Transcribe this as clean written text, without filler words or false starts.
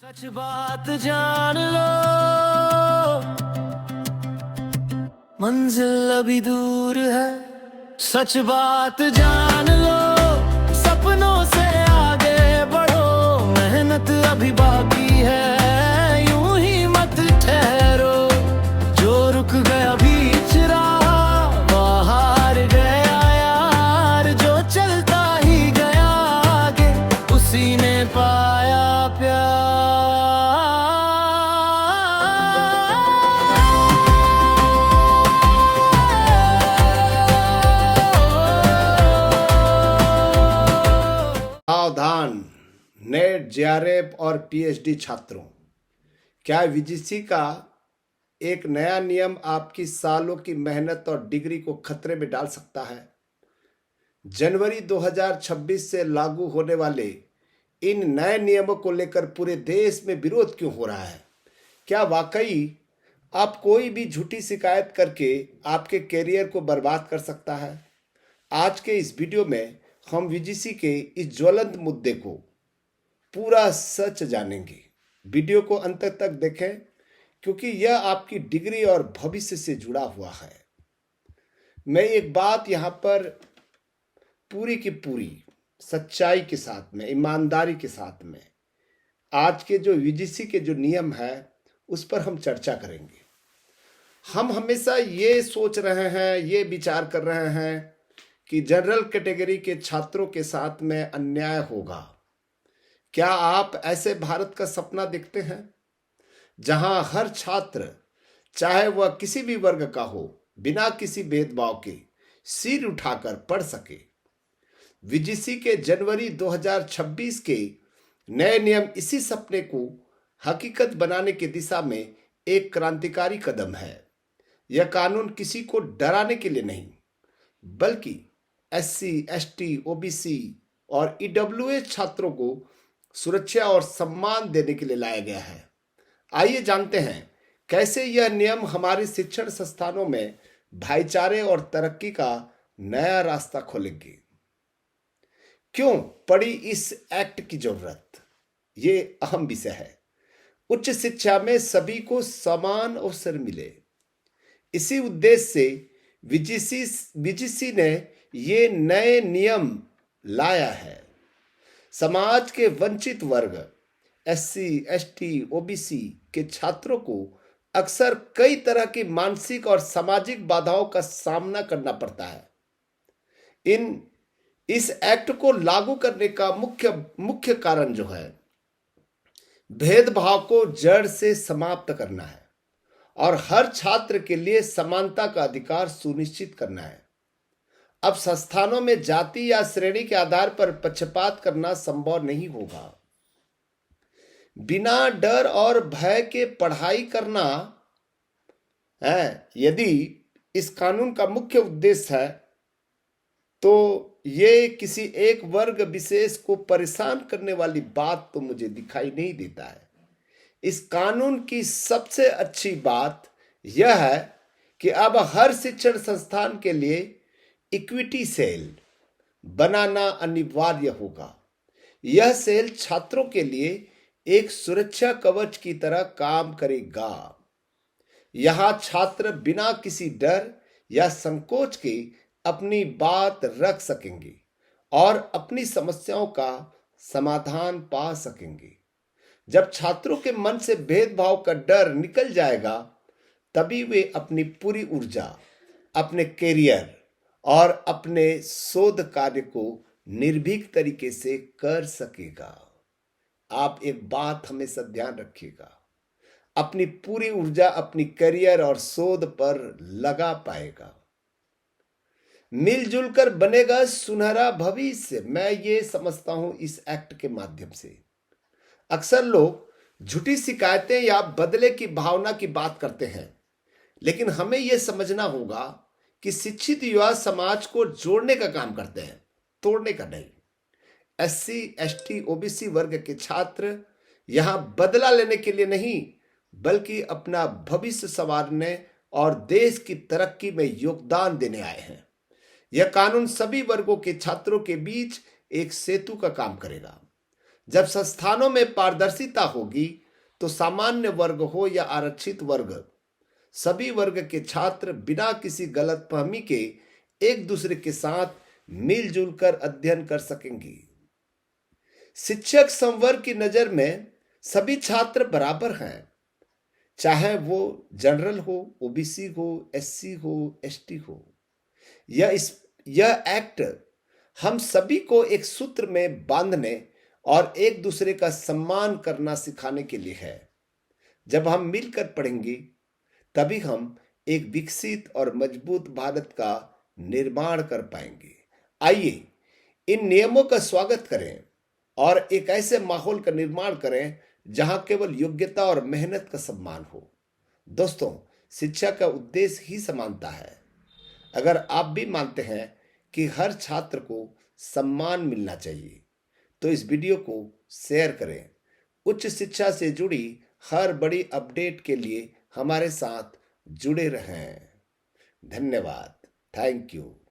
सच बात जान लो, मंजिल अभी दूर है। सच बात जान लो, सपनों से आगे बढ़ो, मेहनत अभी बाकी है, यूं ही मत ठहरो। जो रुक गया बीच राह वो हार गया यार, जो चलता ही गया आगे उसी ने पाया प्यार। सावधान नेट, जेआरएफ और पीएचडी छात्रों, क्या वीजीसी का एक नया नियम आपकी सालों की मेहनत और डिग्री को खतरे में डाल सकता है? जनवरी 2026 से लागू होने वाले इन नए नियमों को लेकर पूरे देश में विरोध क्यों हो रहा है? क्या वाकई आप कोई भी झूठी शिकायत करके आपके करियर को बर्बाद कर सकता है? आज के इस वीडियो में हम वीजीसी के इस ज्वलंत मुद्दे को पूरा सच जानेंगे। वीडियो को अंत तक देखें क्योंकि यह आपकी डिग्री और भविष्य से जुड़ा हुआ है। मैं एक बात यहाँ पर पूरी की पूरी सच्चाई के साथ में, ईमानदारी के साथ में आज के जो यूजीसी के जो नियम है उस पर हम चर्चा करेंगे। हम हमेशा ये सोच रहे हैं, ये विचार कर रहे हैं कि जनरल कैटेगरी के छात्रों के साथ में अन्याय होगा। क्या आप ऐसे भारत का सपना देखते हैं जहां हर छात्र, चाहे वह किसी भी वर्ग का हो, बिना किसी भेदभाव के सिर उठाकर पढ़ सके? वीजीसी के जनवरी 2026 के नए नियम इसी सपने को हकीकत बनाने की दिशा में एक क्रांतिकारी कदम है। यह कानून किसी को डराने के लिए नहीं, बल्कि एससी, एसटी, ओबीसी और ईडब्ल्यूएस छात्रों को सुरक्षा और सम्मान देने के लिए लाया गया है। आइए जानते हैं कैसे यह नियम हमारे शिक्षण संस्थानों में भाईचारे और तरक्की का नया रास्ता खोलेंगे। क्यों पड़ी इस एक्ट की जरूरत? ये अहम विषय है। उच्च शिक्षा में सभी को समान अवसर मिले, इसी उद्देश्य से वीजीसी ने ये नए नियम लाया है। समाज के वंचित वर्ग, एससी, एसटी, ओबीसी के छात्रों को अक्सर कई तरह की मानसिक और सामाजिक बाधाओं का सामना करना पड़ता है। इस एक्ट को लागू करने का मुख्य कारण जो है, भेदभाव को जड़ से समाप्त करना है और हर छात्र के लिए समानता का अधिकार सुनिश्चित करना है। अब संस्थानों में जाति या श्रेणी के आधार पर पक्षपात करना संभव नहीं होगा। बिना डर और भय के पढ़ाई करना है यदि इस कानून का मुख्य उद्देश्य है, तो ये किसी एक वर्ग विशेष को परेशान करने वाली बात तो मुझे दिखाई नहीं देता है। इस कानून की सबसे अच्छी बात यह है कि अब हर शिक्षण संस्थान के लिए इक्विटी सेल बनाना अनिवार्य होगा। यह सेल छात्रों के लिए एक सुरक्षा कवच की तरह काम करेगा। यहां छात्र बिना किसी डर या संकोच के अपनी बात रख सकेंगे और अपनी समस्याओं का समाधान पा सकेंगे। जब छात्रों के मन से भेदभाव का डर निकल जाएगा, तभी वे अपनी पूरी ऊर्जा, अपने करियर और अपने शोध कार्य को निर्भीक तरीके से कर सकेगा। आप एक बात हमेशा ध्यान रखिएगा, अपनी पूरी ऊर्जा अपनी करियर और शोध पर लगा पाएगा। मिलजुल कर बनेगा सुनहरा भविष्य। मैं ये समझता हूं इस एक्ट के माध्यम से। अक्सर लोग झूठी शिकायतें या बदले की भावना की बात करते हैं, लेकिन हमें यह समझना होगा कि शिक्षित युवा समाज को जोड़ने का काम करते हैं, तोड़ने का नहीं। एससी, एसटी, ओबीसी वर्ग के छात्र यहां बदला लेने के लिए नहीं, बल्कि अपना भविष्य संवारने और देश की तरक्की में योगदान देने आए हैं। यह कानून सभी वर्गों के छात्रों के बीच एक सेतु का काम करेगा। जब संस्थानों में पारदर्शिता होगी तो सामान्य वर्ग हो या आरक्षित वर्ग, सभी वर्ग के छात्र बिना किसी गलतफहमी के एक दूसरे के साथ मिलजुल कर अध्ययन कर सकेंगे। शिक्षक संवर्ग की नजर में सभी छात्र बराबर हैं, चाहे वो जनरल हो, ओबीसी हो, एससी हो, एसटी हो। यह एक्ट हम सभी को एक सूत्र में बांधने और एक दूसरे का सम्मान करना सिखाने के लिए है। जब हम मिलकर पढ़ेंगे तभी हम एक विकसित और मजबूत भारत का निर्माण कर पाएंगे। आइए इन नियमों का स्वागत करें और एक ऐसे माहौल का निर्माण करें जहां केवल योग्यता और मेहनत का सम्मान हो। दोस्तों, शिक्षा का उद्देश्य ही समानता है। अगर आप भी मानते हैं कि हर छात्र को सम्मान मिलना चाहिए तो इस वीडियो को शेयर करें। उच्च शिक्षा से जुड़ी हर बड़ी अपडेट के लिए हमारे साथ जुड़े रहें। धन्यवाद। Thank you.